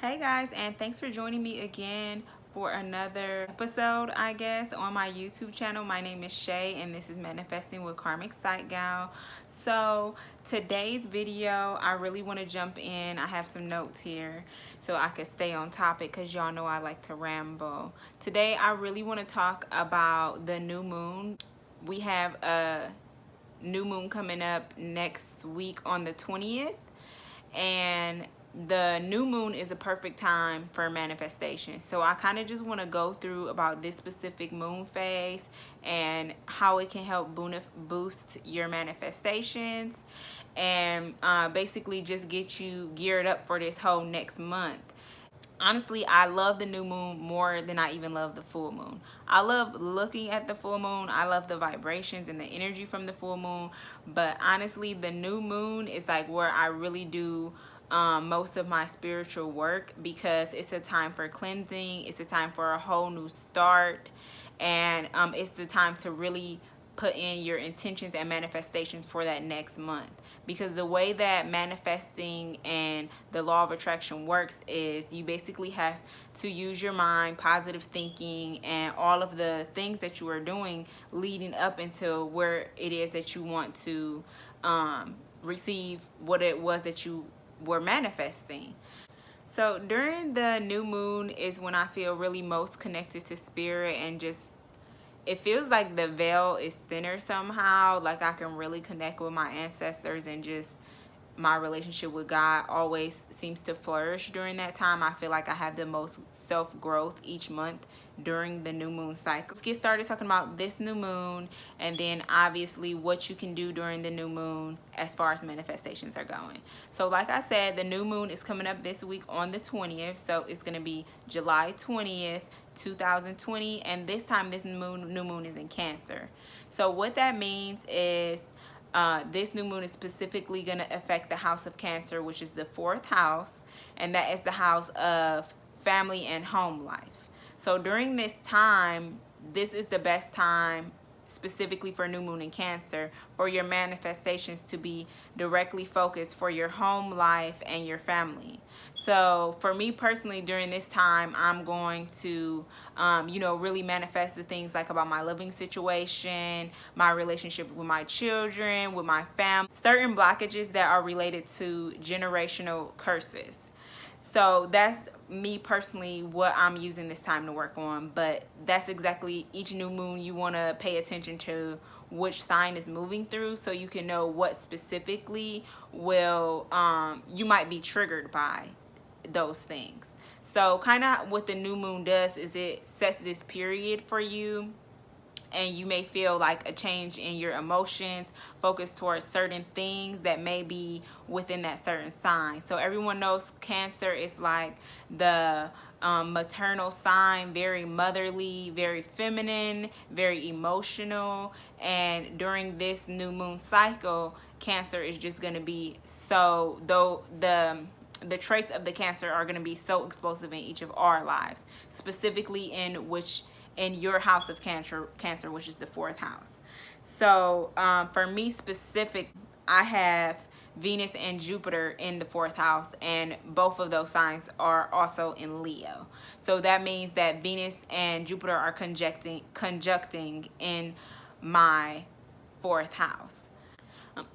Hey guys, and thanks for joining me again for another episode, I guess, on my YouTube channel. My name is Shay, and this is Manifesting with Karmic Sight Gal. So today's video, I really want to jump in. I have some notes here so I could stay on topic because y'all know I like to ramble. Today, I really want to talk about the new moon. We have a new moon coming up next week on the 20th, and the new moon is a perfect time for manifestation. So I kind of just want to go through about this specific moon phase and how it can help boost your manifestations, and basically just get you geared up for this whole next month. Honestly, I love the new moon more than I even love the full moon. I love looking at the full moon. I love the vibrations and the energy from the full moon. But honestly, the new moon is like where I really do most of my spiritual work, because it's a time for cleansing. It's a time for a whole new start. And it's the time to really put in your intentions and manifestations for that next month, because the way that manifesting and the law of attraction works is you basically have to use your mind, positive thinking, and all of the things that you are doing leading up into where it is that you want to receive what it was that you were manifesting. So during the new moon is when I feel really most connected to spirit, and just it feels like the veil is thinner somehow. Like I can really connect with my ancestors, and just my relationship with God always seems to flourish during that time. I feel like I have the most self-growth each month during the new moon cycle. Let's get started talking about this new moon, and then obviously what you can do during the new moon as far as manifestations are going. So like I said, the new moon is coming up this week on the 20th. So it's going to be July 20th, 2020, and this time this new moon is in Cancer. So what that means is this new moon is specifically going to affect the house of Cancer, which is the fourth house, and that is the house of family and home life. So during this time, this is the best time specifically for new moon in Cancer for your manifestations to be directly focused for your home life and your family. So for me personally, during this time, I'm going to really manifest the things like about my living situation, my relationship with my children, with my family, certain blockages that are related to generational curses. So that's me personally what I'm using this time to work on. But that's exactly each new moon, you want to pay attention to which sign is moving through, so you can know what specifically will you might be triggered by those things. So kind of what the new moon does is it sets this period for you, and you may feel like a change in your emotions focused towards certain things that may be within that certain sign. So everyone knows Cancer is like the maternal sign, very motherly, very feminine, very emotional. And during this new moon cycle, Cancer is just going to be so, though the traits of the Cancer are going to be so explosive in each of our lives, specifically in your house of Cancer, which is the fourth house. So for me specific, I have Venus and Jupiter in the fourth house, and both of those signs are also in Leo. So that means that Venus and Jupiter are conjuncting in my fourth house.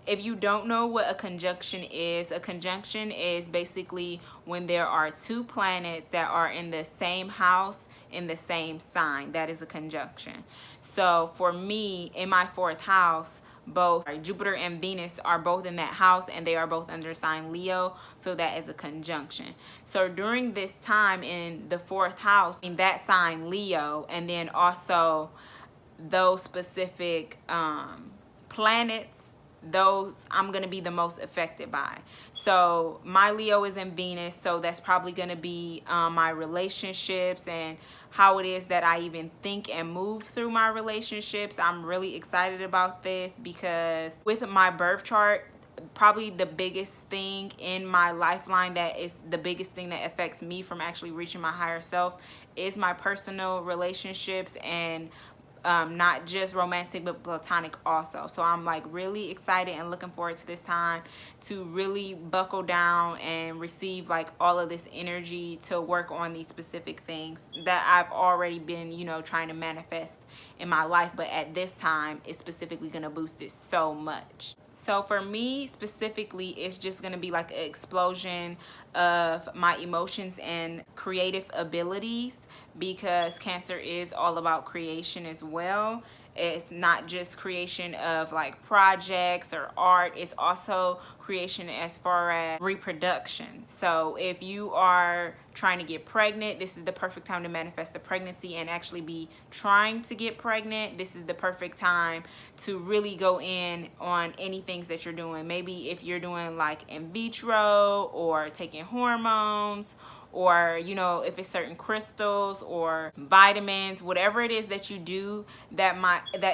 If you don't know what a conjunction is basically when there are two planets that are in the same house in the same sign. That is a conjunction. So for me, in my fourth house, both Jupiter and Venus are both in that house, and they are both under sign Leo, so that is a conjunction. So during this time in the fourth house, in that sign Leo, and then also those specific planets, those I'm going to be the most affected by. So my Leo is in Venus, so that's probably going to be my relationships and how it is that I even think and move through my relationships. I'm really excited about this because with my birth chart, probably the biggest thing in my lifeline, that is the biggest thing that affects me from actually reaching my higher self, is my personal relationships and not just romantic but platonic also. So I'm like really excited and looking forward to this time to really buckle down and receive like all of this energy to work on these specific things that I've already been, you know, trying to manifest in my life, but at this time it's specifically going to boost it so much. So for me specifically, it's just going to be like an explosion of my emotions and creative abilities, because Cancer is all about creation as well. It's not just creation of like projects or art, it's also creation as far as reproduction. So if you are trying to get pregnant, this is the perfect time to manifest the pregnancy and actually be trying to get pregnant. This is the perfect time to really go in on any things that you're doing. Maybe if you're doing like in vitro or taking hormones, or you know, if it's certain crystals or vitamins, whatever it is that you do that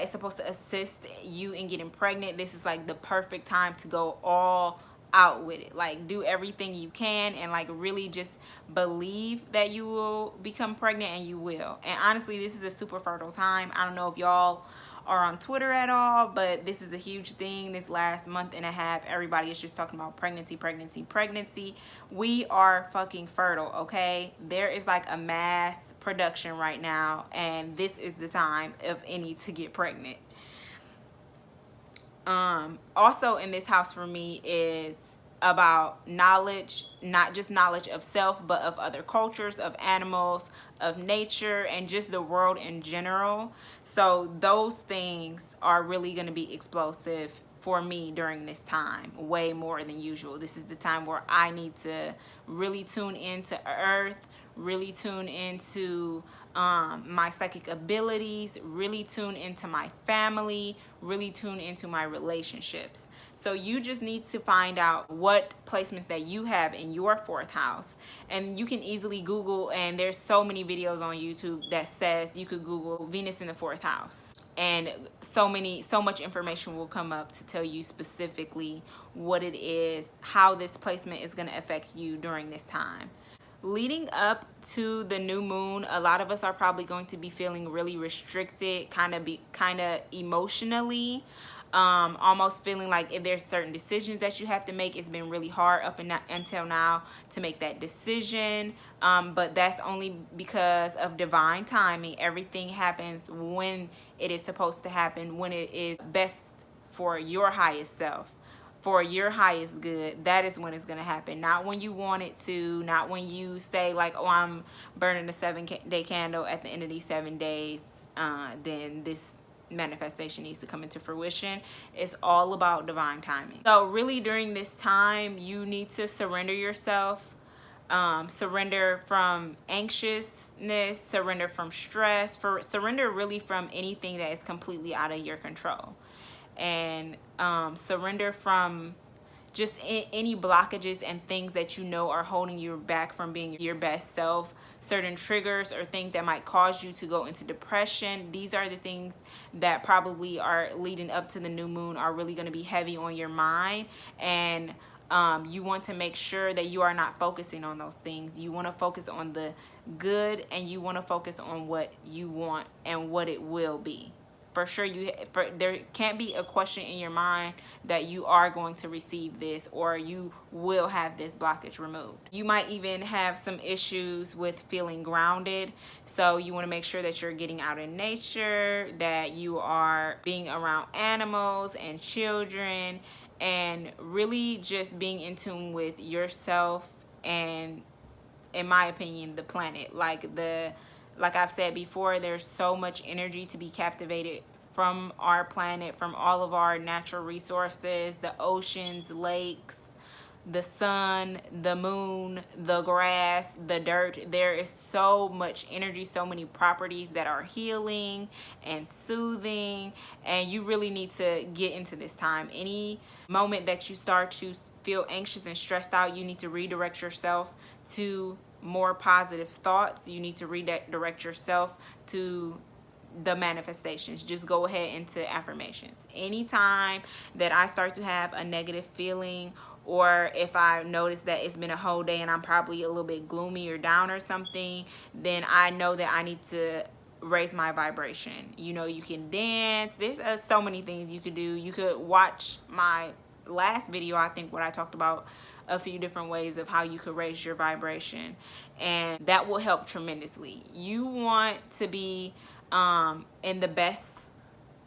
is supposed to assist you in getting pregnant, this is like the perfect time to go all out with it. Like do everything you can and like really just believe that you will become pregnant, and you will. And honestly, this is a super fertile time. I don't know if y'all are on Twitter at all, but this is a huge thing. This last month and a half, everybody is just talking about pregnancy, pregnancy, pregnancy. We are fucking fertile, okay? There is like a mass production right now, and this is the time of any to get pregnant. Also in this house for me is about knowledge, not just knowledge of self, but of other cultures, of animals, of nature, and just the world in general. So those things are really going to be explosive for me during this time, way more than usual. This is the time where I need to really tune into earth, really tune into my psychic abilities, really tune into my family, really tune into my relationships. So you just need to find out what placements that you have in your fourth house. And you can easily Google, and there's so many videos on YouTube that says you could Google Venus in the fourth house. And so much information will come up to tell you specifically what it is, how this placement is going to affect you during this time. Leading up to the new moon, a lot of us are probably going to be feeling really restricted, kind of emotionally, almost feeling like if there's certain decisions that you have to make, it's been really hard until now to make that decision, but that's only because of divine timing. Everything happens when it is supposed to happen, when it is best for your highest self, for your highest good. That is when it's going to happen, not when you want it to, not when you say like, oh, I'm burning a 7-day candle at the end of these 7 days, then this manifestation needs to come into fruition. It's all about divine timing. So really during this time, you need to surrender yourself, surrender from anxiousness, surrender from stress, surrender really from anything that is completely out of your control, and surrender from just any blockages and things that you know are holding you back from being your best self. Certain triggers or things that might cause you to go into depression. These are the things that probably are leading up to the new moon, are really going to be heavy on your mind. And you want to make sure that you are not focusing on those things. You want to focus on the good, and you want to focus on what you want and what it will be. For sure, there can't be a question in your mind that you are going to receive this, or you will have this blockage removed. You might even have some issues with feeling grounded, so you want to make sure that you're getting out in nature, that you are being around animals and children, and really just being in tune with yourself and, in my opinion, the planet. Like I've said before, there's so much energy to be captivated from our planet, from all of our natural resources, the oceans, lakes, the sun, the moon, the grass, the dirt. There is so much energy, so many properties that are healing and soothing, and you really need to get into this time. Any moment that you start to feel anxious and stressed out, you need to redirect yourself to more positive thoughts. You need to redirect yourself to the manifestations. Just go ahead into affirmations. Anytime that I start to have a negative feeling, or if I notice that it's been a whole day and I'm probably a little bit gloomy or down or something, then I know that I need to raise my vibration. You know, you can dance. There's so many things you could do. You could watch my last video, I think, what I talked about a few different ways of how you could raise your vibration, and that will help tremendously. You want to be in the best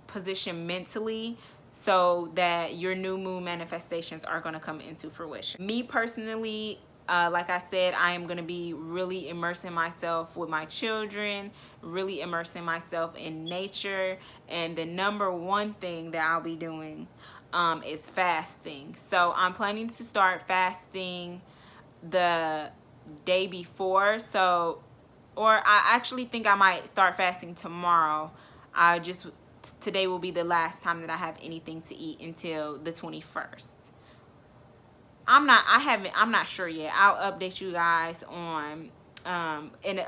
position mentally so that your new moon manifestations are going to come into fruition. Me personally, like I said, I am going to be really immersing myself with my children, really immersing myself in nature, and the number one thing that I'll be doing is fasting. So I'm planning to start fasting the day before, or I actually think I might start fasting tomorrow. Today will be the last time that I have anything to eat until the 21st. I'm not sure yet. I'll update you guys on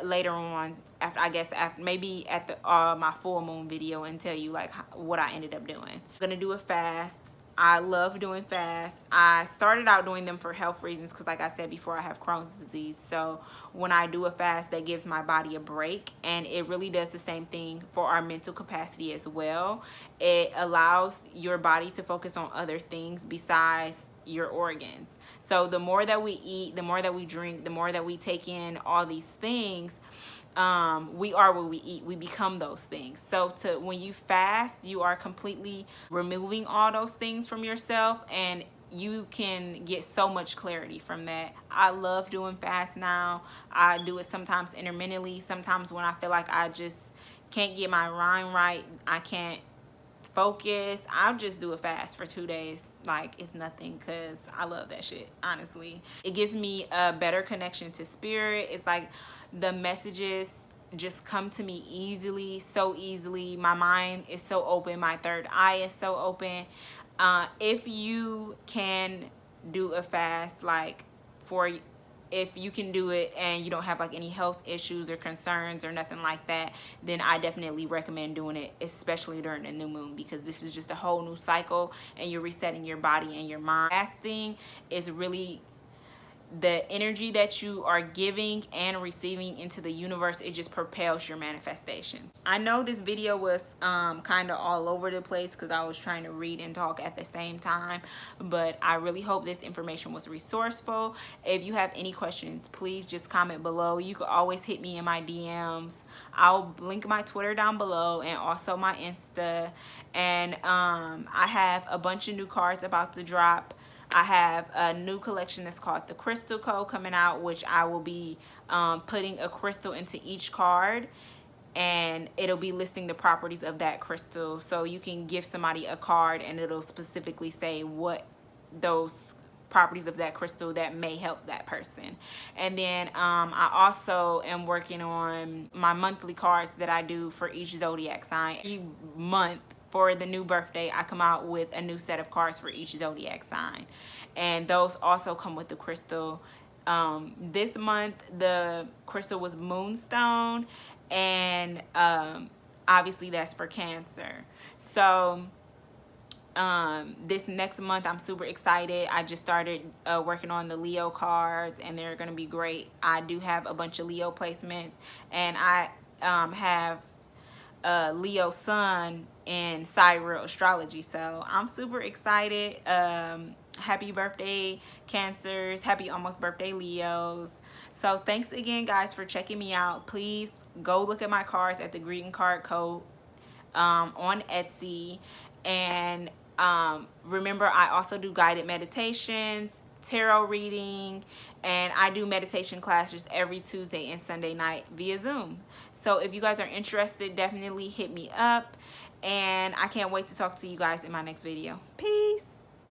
later on, after maybe at the my full moon video, and tell you like what I ended up doing. I'm gonna do a fast. I love doing fasts. I started out doing them for health reasons because, like I said before, I have Crohn's disease. So when I do a fast, that gives my body a break, and it really does the same thing for our mental capacity as well. It allows your body to focus on other things besides your organs. So the more that we eat, the more that we drink, the more that we take in all these things, we are what we eat. We become those things. So when you fast, you are completely removing all those things from yourself, and you can get so much clarity from that. I love doing fast now. I do it sometimes intermittently. Sometimes when I feel like I just can't get my rhyme right, I can't focus, I'll just do a fast for 2 days like it's nothing, because I love that shit. Honestly, it gives me a better connection to spirit. It's like the messages just come to me so easily. My mind is so open, my third eye is so open. If you can do a fast, like if you can do it and you don't have like any health issues or concerns or nothing like that, then I definitely recommend doing it, especially during the new moon, because this is just a whole new cycle and you're resetting your body and your mind. Fasting is really the energy that you are giving and receiving into the universe. It just propels your manifestations. I know this video was kind of all over the place because I was trying to read and talk at the same time, but I really hope this information was resourceful. If you have any questions, please just comment below. You can always hit me in my DMs. I'll link my Twitter down below and also my Insta. And I have a bunch of new cards about to drop. I have a new collection that's called the Crystal Code coming out, which I will be putting a crystal into each card, and it'll be listing the properties of that crystal. So you can give somebody a card and it'll specifically say what those properties of that crystal that may help that person. And then I also am working on my monthly cards that I do for each zodiac sign. Every month for the new birthday, I come out with a new set of cards for each zodiac sign, and those also come with the crystal. This month the crystal was Moonstone, and obviously that's for Cancer. So this next month I'm super excited. I just started working on the Leo cards, and they're gonna be great. I do have a bunch of Leo placements, and I have Leo sun in sidereal astrology, so I'm super excited. Happy birthday Cancers, happy almost birthday Leos. So thanks again guys for checking me out. Please go look at my cards at the Greeting Card Code on Etsy, and remember, I also do guided meditations, tarot reading, and I do meditation classes every Tuesday and Sunday night via Zoom. So if you guys are interested, definitely hit me up, and I can't wait to talk to you guys in my next video. Peace.